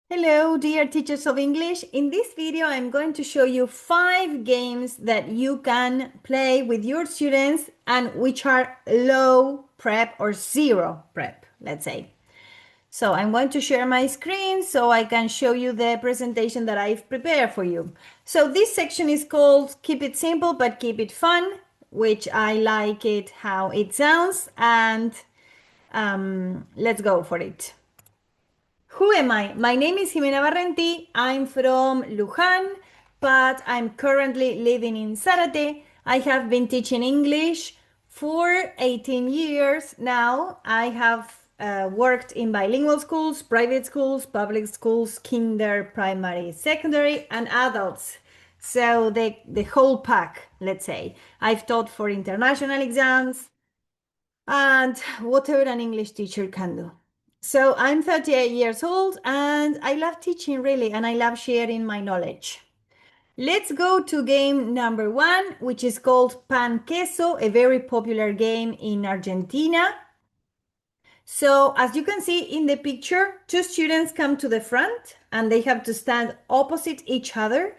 Hello, dear teachers of English. In this video, I'm going to show you 5 games that you can play with your students and which are low prep or zero prep, let's say. So I'm going to share my screen so I can show you the presentation that I've prepared for you. So this section is called Keep It Simple but Keep It Fun, which I like it how it sounds, and let's go for it. Who am I? My name is Jimena Barrenti. I'm from Luján, but I'm currently living in Zárate. I have been teaching English for 18 years now. I have worked in bilingual schools, private schools, public schools, kinder, primary, secondary, and adults. So the whole pack, let's say. I've taught for international exams and whatever an English teacher can do. So I'm 38 years old and I love teaching really, and I love sharing my knowledge. Let's go to game number 1, which is called Pan Queso, a very popular game in Argentina. So as you can see in the picture, two students come to the front and they have to stand opposite each other.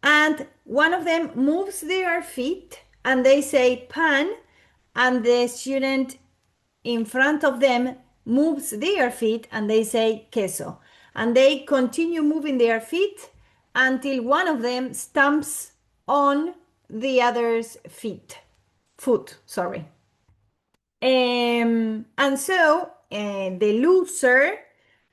And one of them moves their feet and they say pan, and the student in front of them moves their feet and they say queso. And they continue moving their feet until one of them stamps on the other's foot, sorry. And so the loser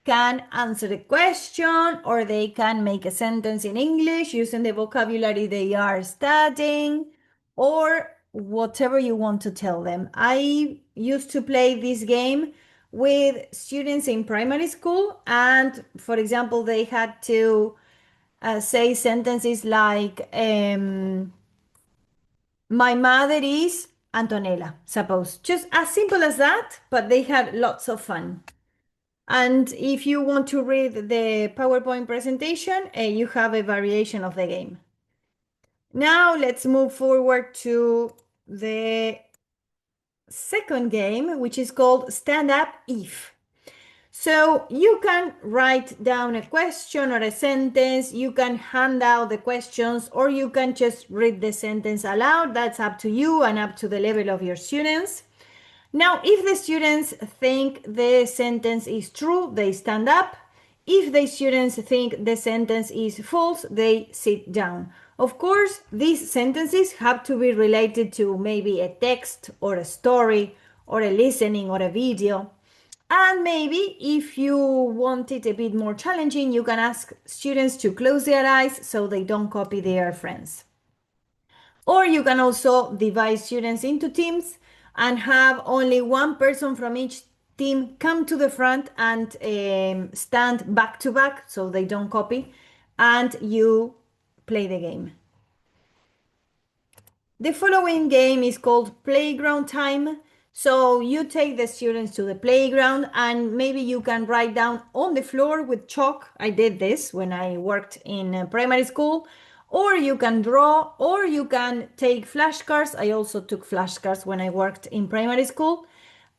can answer the question, or they can make a sentence in English using the vocabulary they are studying, or whatever you want to tell them. I used to play this game with students in primary school, and for example, they had to say sentences like, my mother is Antonella, suppose. Just as simple as that, but they had lots of fun. And if you want to read the PowerPoint presentation, you have a variation of the game. Now let's move forward to the second game, which is called Stand Up If. So you can write down a question or a sentence, you can hand out the questions, or you can just read the sentence aloud. That's up to you and up to the level of your students. Now, if the students think the sentence is true, they stand up. If the students think the sentence is false, they sit down. Of course, these sentences have to be related to maybe a text or a story or a listening or a video. And maybe if you want it a bit more challenging, you can ask students to close their eyes so they don't copy their friends. Or you can also divide students into teams and have only one person from each team come to the front and stand back to back so they don't copy, and you play the game. The following game is called Playground Time. So you take the students to the playground and maybe you can write down on the floor with chalk. I did this when I worked in primary school. Or you can draw, or you can take flashcards. I also took flashcards when I worked in primary school.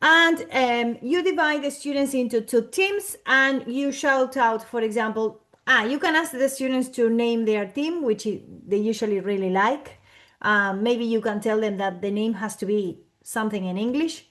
And you divide the students into two teams and you shout out, for example, you can ask the students to name their team, which they usually really like. Maybe you can tell them that the name has to be something in English.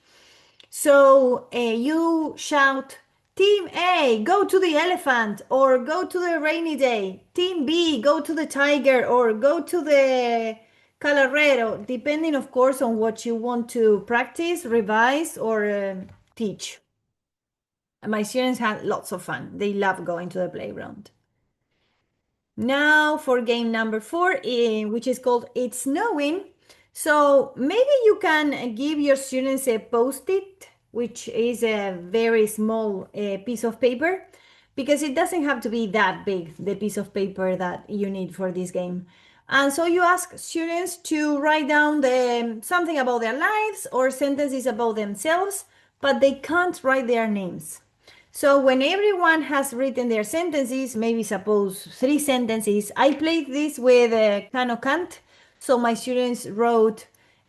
So you shout, Team A, go to the elephant, or go to the rainy day. Team B, go to the tiger, or go to the Calorero, depending, of course, on what you want to practice, revise, or teach. My students had lots of fun. They love going to the playground. Now for game number 4, which is called It's Snowing. So maybe you can give your students a post-it, which is a very small piece of paper, because it doesn't have to be that big, the piece of paper that you need for this game. And so you ask students to write down something about their lives or sentences about themselves, but they can't write their names. So when everyone has written their sentences, maybe suppose 3 sentences, I played this with Kano Kant. So my students wrote,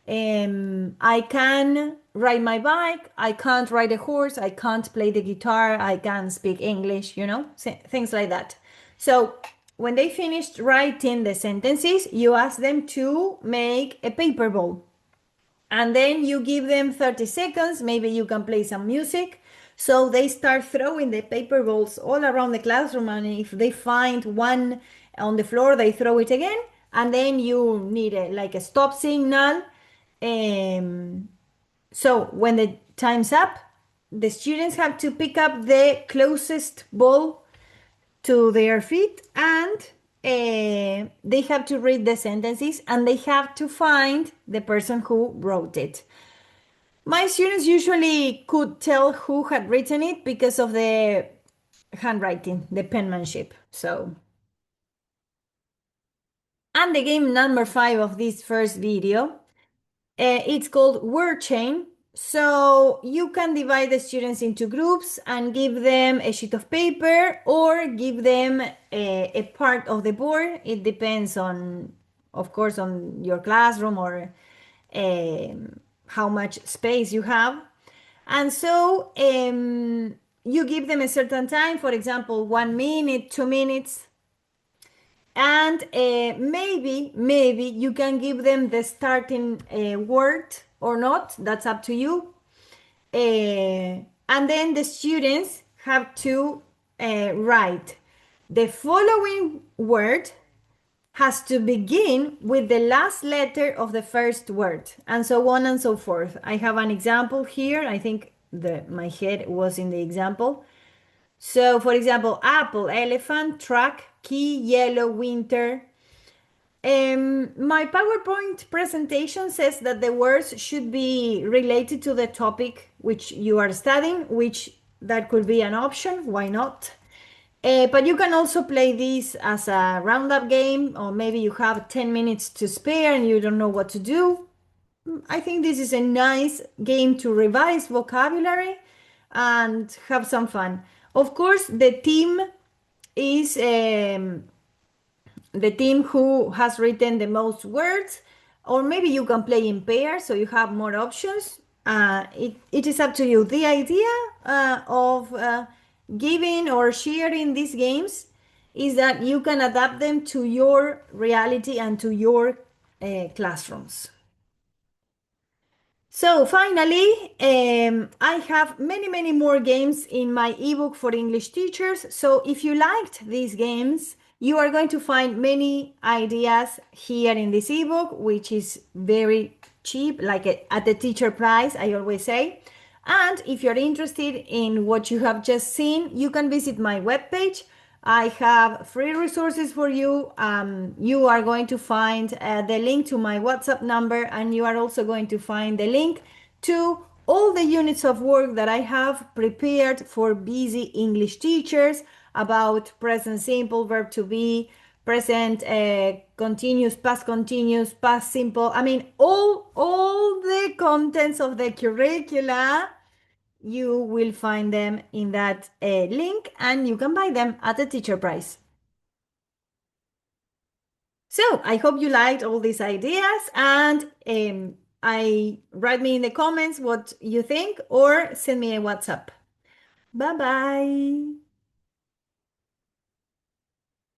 I can ride my bike. I can't ride a horse. I can't play the guitar. I can't speak English, things like that. So when they finished writing the sentences, you ask them to make a paper ball. And then you give them 30 seconds. Maybe you can play some music. So they start throwing the paper balls all around the classroom. And if they find one on the floor, they throw it again. And then you need like a stop signal. Um, so when the time's up, the students have to pick up the closest ball to their feet, and they have to read the sentences, and they have to find the person who wrote it. My students usually could tell who had written it because of the handwriting, the penmanship. So, and the game number 5 of this first video, it's called word chain. So you can divide the students into groups and give them a sheet of paper or give them a part of the board. It depends on, of course, on your classroom or how much space you have. And so you give them a certain time, for example, 1 minute, 2 minutes, and maybe you can give them the starting word or not. That's up to you. And then the students have to write the following word has to begin with the last letter of the first word, and so on and so forth. I have an example here. I think my head was in the example. So, for example, apple, elephant, truck, key, yellow, winter. My PowerPoint presentation says that the words should be related to the topic which you are studying, which that could be an option. Why not? But you can also play this as a roundup game, or maybe you have 10 minutes to spare and you don't know what to do. I think this is a nice game to revise vocabulary and have some fun. Of course, is the team who has written the most words, or maybe you can play in pairs so you have more options. It is up to you. The idea of giving or sharing these games is that you can adapt them to your reality and to your classrooms. So finally, I have many more games in my ebook for English teachers. So if you liked these games, you are going to find many ideas here in this ebook, which is very cheap, like at the teacher price, I always say. And if you're interested in what you have just seen, you can visit my webpage. I have free resources for you. You are going to find the link to my WhatsApp number, and you are also going to find the link to all the units of work that I have prepared for busy English teachers about present simple, verb to be, present continuous, past simple. I mean, all the contents of the curricula, you will find them in that link, and you can buy them at the teacher price. So I hope you liked all these ideas, and I write me in the comments what you think, or send me a WhatsApp. Bye bye.